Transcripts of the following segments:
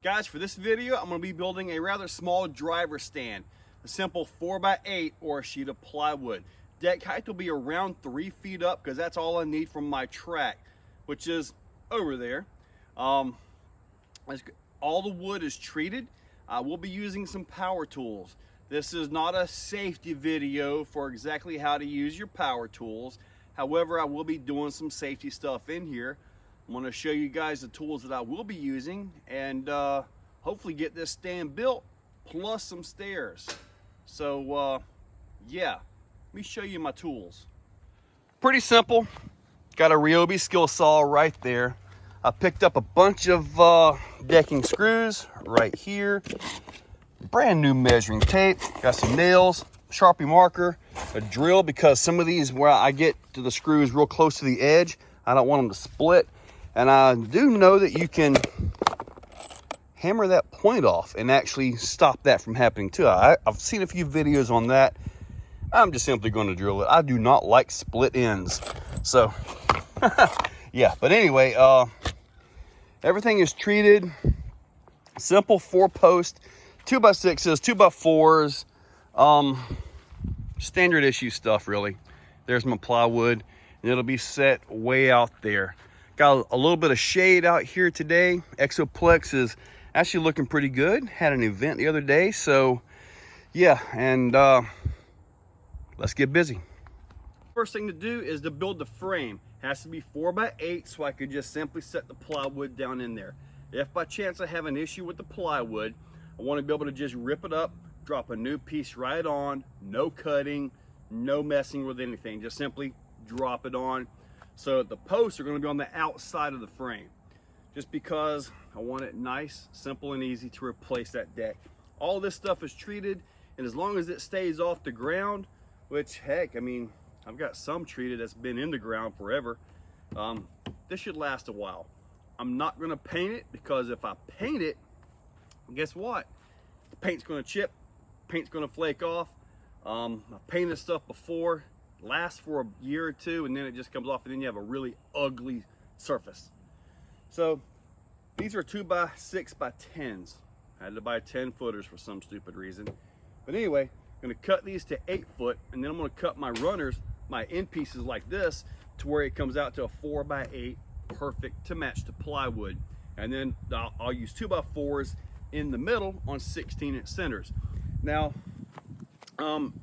Guys, for this video, I'm going to be building a rather small driver stand, a simple 4x8 or a sheet of plywood. Deck height will be around 3 feet up because that's all I need from my track, which is over there. All the wood is treated. I will be using some power tools. This is not a safety video for exactly how to use your power tools. However, I will be doing some safety stuff in here. I'm going to show you guys the tools that I will be using and hopefully get this stand built plus some stairs. So yeah, let me show you my tools. Pretty simple. Got a Ryobi skill saw right there. I picked up a bunch of decking screws right here. Brand new measuring tape. Got some nails, Sharpie marker, a drill because some of these where I get to the screws real close to the edge, I don't want them to split. And I do know that you can hammer that point off and actually stop that from happening too. I've seen a few videos on that. I'm just simply going to drill it. I do not like split ends. So, yeah. But anyway, everything is treated. Simple 4-post, 2x6s, 2x4s. Standard issue stuff, really. There's my plywood. And it'll be set way out there. Got a little bit of shade out here today. Exoplex is actually looking pretty good. Had an event the other day, so yeah, and let's get busy. First thing to do is to build the frame. It has to be 4x8 so I could just simply set the plywood down in there. If by chance I have an issue with the plywood, I want to be able to just rip it up, drop a new piece right on, no cutting, no messing with anything, just simply drop it on. So the posts are going to be on the outside of the frame, just because I want it nice, simple, and easy to replace that deck. All this stuff is treated, and as long as it stays off the ground, which heck, I mean, I've got some treated that's been in the ground forever, this should last a while. I'm not going to paint it because if I paint it, guess what? The paint's going to chip, paint's going to flake off. I've painted stuff before. Lasts for a year or two and then it just comes off and then you have a really ugly surface. So these are 2x6x10s. I had to buy 10 footers for some stupid reason. But anyway, I'm going to cut these to 8 foot and then I'm going to cut my runners, my end pieces like this to where it comes out to a 4x8, perfect to match the plywood. And then I'll use 2x4s in the middle on 16-inch centers. Now,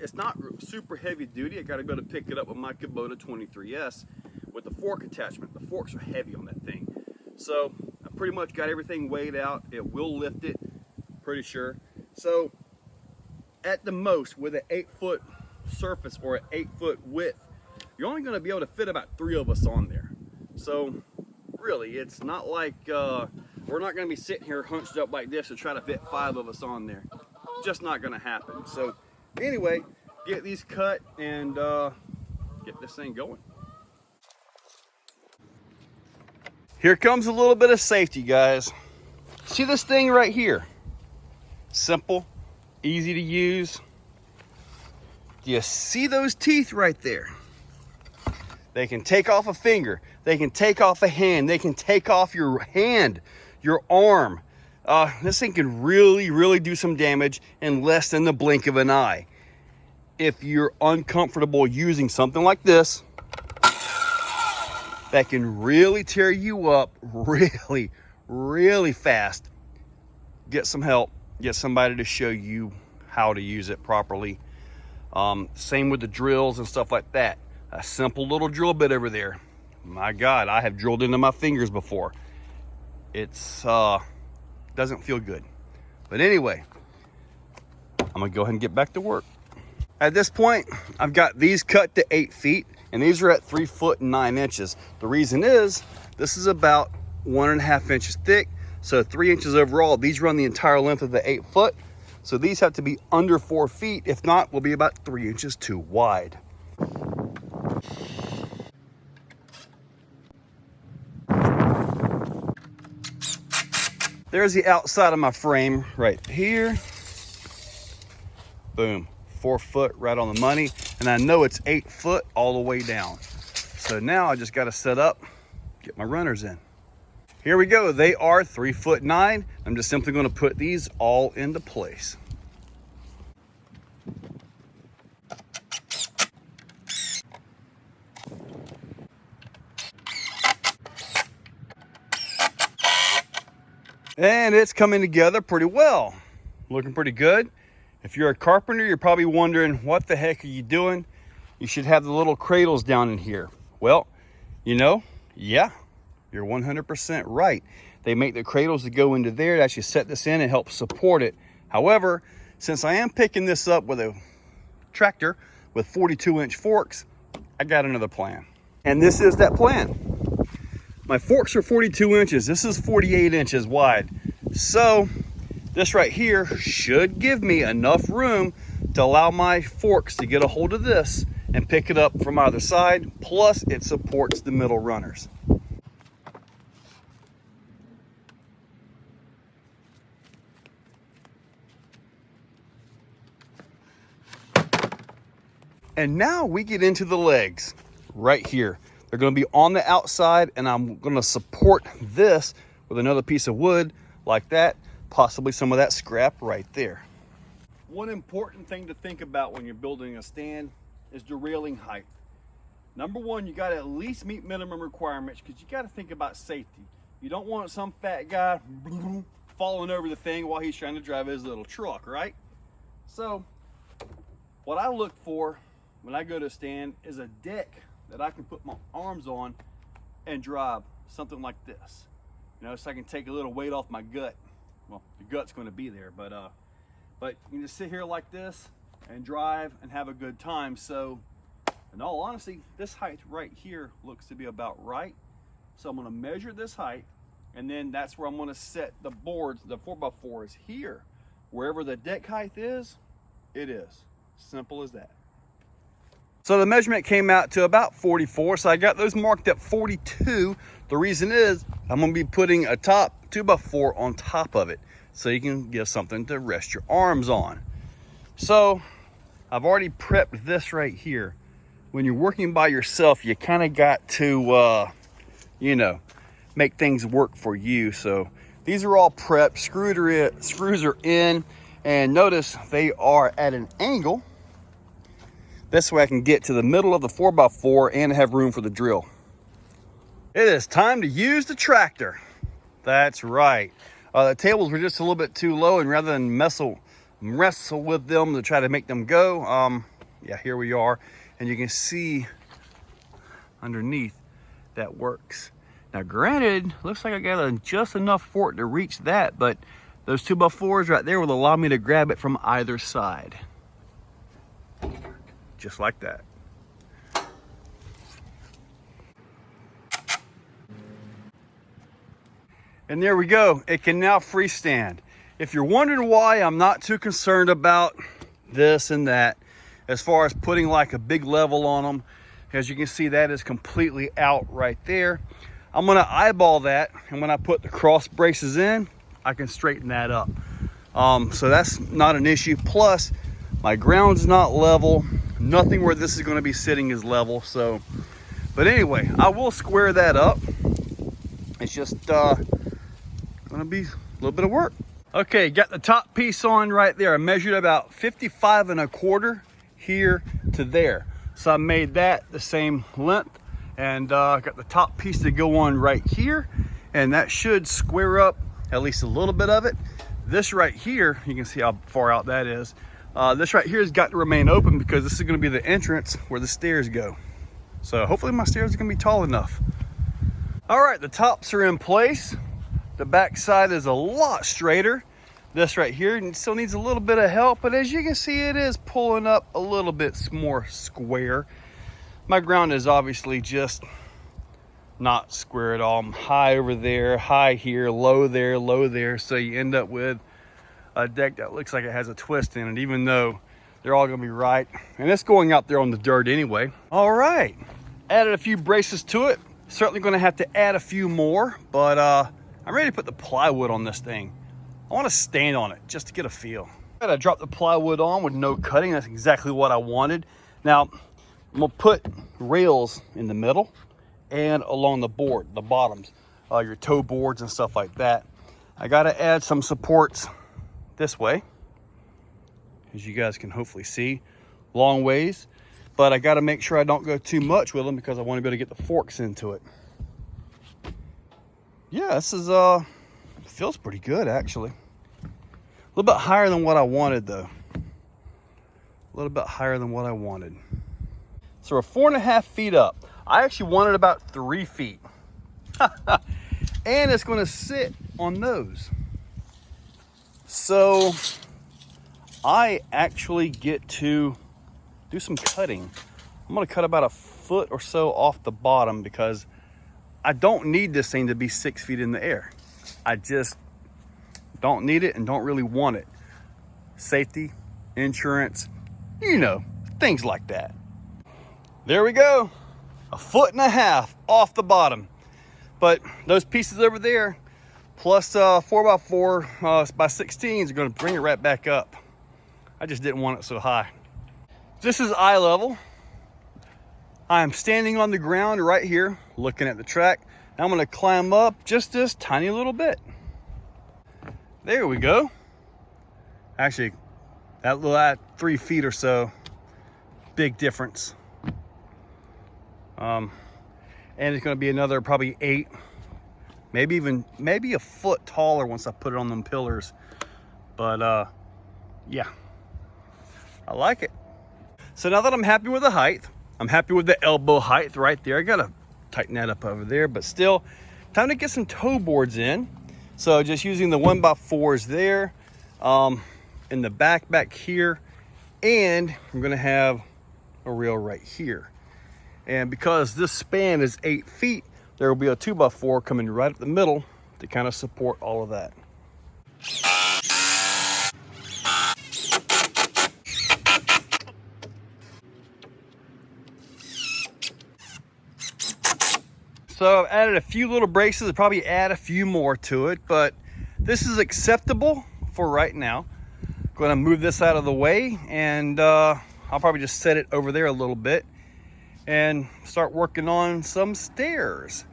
it's not super heavy duty. I got to go to pick it up with my Kubota 23S with the fork attachment. The forks are heavy on that thing. So I pretty much got everything weighed out. It will lift it, pretty sure. So at the most with an 8-foot surface or an 8-foot width, you're only going to be able to fit about 3 of us on there. So really, it's not like we're not going to be sitting here hunched up like this to try to fit 5 of us on there. Just not going to happen. So anyway, get these cut and get this thing going. Here comes a little bit of safety, guys. See this thing right here? Simple, easy to use. Do you see those teeth right there? They can take off a finger. They can take off a hand. They can take off your hand, your arm. This thing can really do some damage in less than the blink of an eye. If you're uncomfortable using something like this, that can really tear you up really fast, get some help. Get somebody to show you how to use it properly. Same with the drills and stuff like that. A simple little drill bit over there. My God, I have drilled into my fingers before. It's doesn't feel good. But anyway, I'm gonna go ahead and get back to work. At this point, I've got these cut to 8 feet and these are at 3 foot and 9 inches. The reason is this is about 1.5 inches thick, so 3 inches overall. These run the entire length of the 8 foot, so these have to be under 4 feet. If not, will be about 3 inches too wide. There's the outside of my frame right here. Boom, 4 foot right on the money. And I know it's 8 foot all the way down. So now I just got to set up, get my runners in. Here we go. They are 3'9". I'm just simply going to put these all into place. And it's coming together pretty well. Looking pretty good. If you're a carpenter, you're probably wondering, what the heck are you doing? You should have the little cradles down in here. Well, you know, yeah, you're 100% right. They make the cradles to go into there to actually set this in and help support it. However, since I am picking this up with a tractor with 42-inch forks, I got another plan. And this is that plan. My forks are 42 inches. This is 48 inches wide. So this right here should give me enough room to allow my forks to get a hold of this and pick it up from either side. Plus it supports the middle runners. And now we get into the legs right here. They're going to be on the outside, and I'm going to support this with another piece of wood like that, possibly some of that scrap right there. One important thing to think about when you're building a stand is the railing height. Number one, you got to at least meet minimum requirements, because you got to think about safety. You don't want some fat guy falling over the thing while he's trying to drive his little truck, right? So what I look for when I go to a stand is a deck that I can put my arms on and drive something like this. You know, so I can take a little weight off my gut. Well, the gut's going to be there, but you can just sit here like this and drive and have a good time. So in all honesty, this height right here looks to be about right. So I'm going to measure this height, and then that's where I'm going to set the boards. The 4x4 is here. Wherever the deck height is, it is. Simple as that. So the measurement came out to about 44. So I got those marked at 42. The reason is I'm going to be putting a top 2x4 on top of it, so you can get something to rest your arms on. So I've already prepped this right here. When you're working by yourself, you kind of got to, you know, make things work for you. So these are all prepped. Screws are in, and notice they are at an angle. This way I can get to the middle of the 4x4 and have room for the drill. It is time to use the tractor. That's right. The tables were just a little bit too low, and rather than wrestle with them to try to make them go, yeah, here we are. And you can see underneath that works. Now granted, looks like I got just enough fork to reach that, but those 2x4s right there will allow me to grab it from either side. Just like that. And there we go. It can now freestand. If you're wondering why I'm not too concerned about this and that, as far as putting like a big level on them, as you can see, that is completely out right there. I'm going to eyeball that, and when I put the cross braces in, I can straighten that up. So that's not an issue. Plus, my ground's not level. Nothing where this is going to be sitting is level. So, but anyway, I will square that up. It's just going to be a little bit of work. Okay, got the top piece on right there. I measured about 55 1/4 here to there. So I made that the same length, and got the top piece to go on right here, and that should square up at least a little bit of it. This right here, you can see how far out that is. This right here has got to remain open, because this is going to be the entrance where the stairs go. So hopefully my stairs are going to be tall enough. All right, the tops are in place. The back side is a lot straighter. This right here still needs a little bit of help, but as you can see, it is pulling up a little bit more square. My ground is obviously just not square at all. I'm high over there, high here, low there, low there. So you end up with a deck that looks like it has a twist in it, even though they're all gonna be right. And it's going out there on the dirt anyway. All right, added a few braces to it. Certainly gonna have to add a few more, but I'm ready to put the plywood on this thing. I wanna stand on it just to get a feel. I gotta drop the plywood on with no cutting. That's exactly what I wanted. Now, I'm gonna put rails in the middle and along the board, the bottoms. your toe boards and stuff like that. I got to add some supports this way, as you guys can hopefully see, long ways. But I got to make sure I don't go too much with them because I want to be able to get the forks into it. Yeah, this is feels pretty good actually. A little bit higher than what I wanted though. A little bit higher than what I wanted. So we're 4.5 feet up. I actually wanted about 3 feet. And it's going to sit on those. So I actually get to do some cutting. I'm going to cut about a foot or so off the bottom because I don't need this thing to be 6 feet in the air. I just don't need it and don't really want it. Safety, insurance, you know, things like that. There we go. 1.5 feet off the bottom. But those pieces over there, plus 4x4 by 16s are going to bring it right back up. I just didn't want it so high. This is eye level. I'm standing on the ground right here, looking at the track. Now I'm going to climb up just this tiny little bit. There we go. Actually, that little 3 feet or so, big difference. And it's going to be another probably 8, maybe a foot taller once I put it on them pillars. But yeah, I like it. So now that I'm happy with the height, I'm happy with the elbow height right there. I gotta tighten that up over there, but still, time to get some toe boards in. So just using the 1x4s there, in the back here, and I'm gonna have a rail right here. And because this span is 8 feet, there will be a 2x4 coming right up the middle to kind of support all of that. So I've added a few little braces. I'll probably add a few more to it, but this is acceptable for right now. I'm gonna move this out of the way, and I'll probably just set it over there a little bit and start working on some stairs.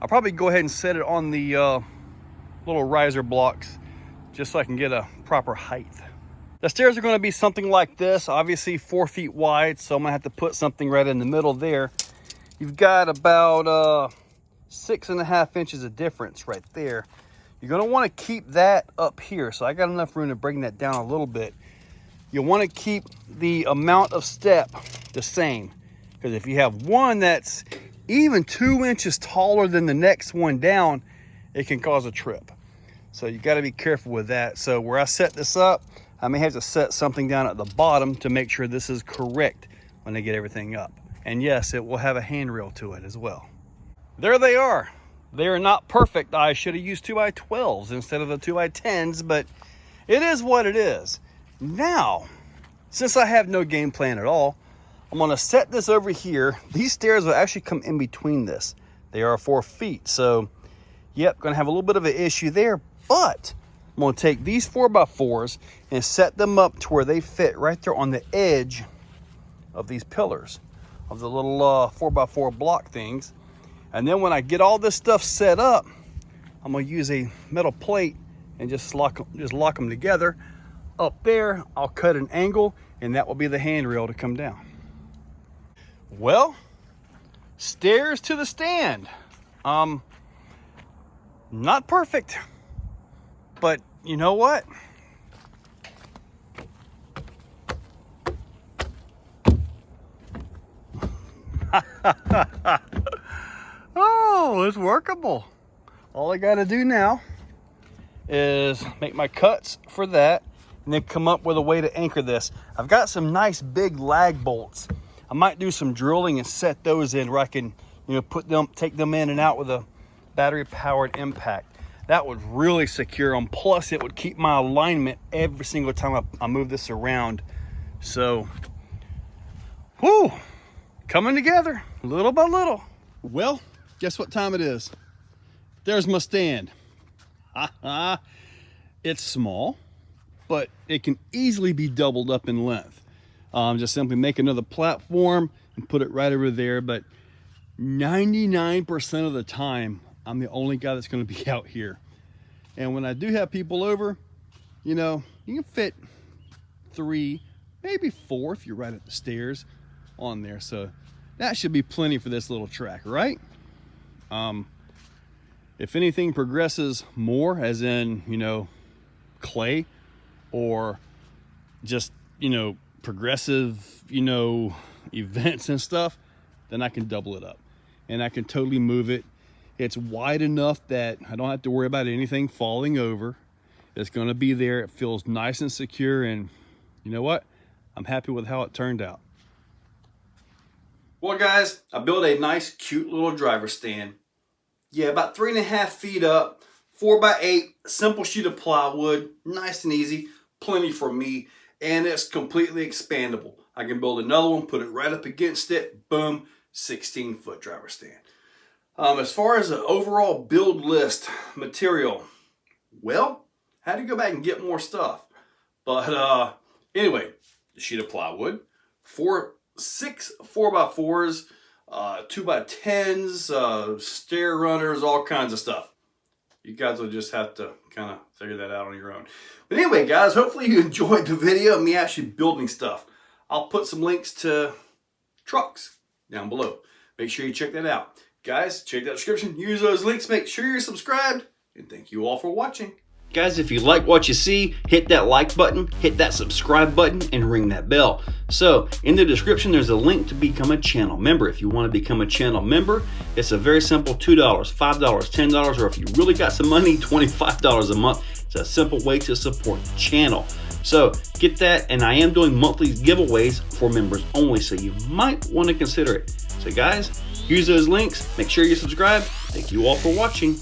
I'll probably go ahead and set it on the little riser blocks just so I can get a proper height. The stairs are going to be something like this, obviously 4 feet wide, so I'm gonna have to put something right in the middle there. You've got about 6.5 inches of difference right there. You're going to want to keep that up here, so I got enough room to bring that down a little bit. You'll want to keep the amount of step the same, because if you have one that's even 2 inches taller than the next one down, it can cause a trip. So you got to be careful with that. So where I set this up, I may have to set something down at the bottom to make sure this is correct when I get everything up. And yes, it will have a handrail to it as well. There they are. They are not perfect. I should have used 2x12s instead of the 2x10s, but it is what it is. Now, since I have no game plan at all, I'm gonna set this over here. These stairs will actually come in between this. They are 4 feet, so yep, gonna have a little bit of an issue there, but I'm gonna take these 4x4s and set them up to where they fit right there on the edge of these pillars, of the little 4x4 block things. And then when I get all this stuff set up, I'm gonna use a metal plate and just lock them together. Up there, I'll cut an angle, and that will be the handrail to come down. Well, stairs to the stand. Not perfect, but you know what? Oh, it's workable. All I got to do now is make my cuts for that and then come up with a way to anchor this. I've got some nice big lag bolts. I might do some drilling and set those in where I can, you know, take them in and out with a battery powered impact. That would really secure them. Plus it would keep my alignment every single time I move this around. So, whoo, coming together little by little. Well, guess what time it is? There's my stand. It's small, but it can easily be doubled up in length. Just simply make another platform and put it right over there. But 99% of the time, I'm the only guy that's going to be out here. And when I do have people over, you know, you can fit 3, maybe 4 if you're right at the stairs on there. So that should be plenty for this little track, right? If anything progresses more, as in, you know, clay or just, you know, progressive, you know, events and stuff, then I can double it up and I can totally move it. It's wide enough that I don't have to worry about anything falling over. It's going to be there. It feels nice and secure, and you know what? I'm happy with how it turned out. Well, guys, I built a nice, cute little driver stand. Yeah, about 3.5 feet up, 4x8, simple sheet of plywood, nice and easy, plenty for me, and it's completely expandable. I can build another one, put it right up against it, boom, 16-foot driver stand. As far as the overall build list material, well, I had to go back and get more stuff. But anyway, the sheet of plywood, 6 4x4s, 2x10s, stair runners, all kinds of stuff. You guys will just have to kind of figure that out on your own. But anyway, guys, hopefully you enjoyed the video of me actually building stuff. I'll put some links to trucks down below. Make sure you check that out. Guys, check that description. Use those links. Make sure you're subscribed. And thank you all for watching. Guys, if you like what you see, hit that like button, hit that subscribe button, and ring that bell. So, in the description, there's a link to become a channel member. If you want to become a channel member, it's a very simple $2, $5, $10, or if you really got some money, $25 a month. It's a simple way to support the channel. So, get that, and I am doing monthly giveaways for members only, so you might want to consider it. So, guys, use those links. Make sure you subscribe. Thank you all for watching.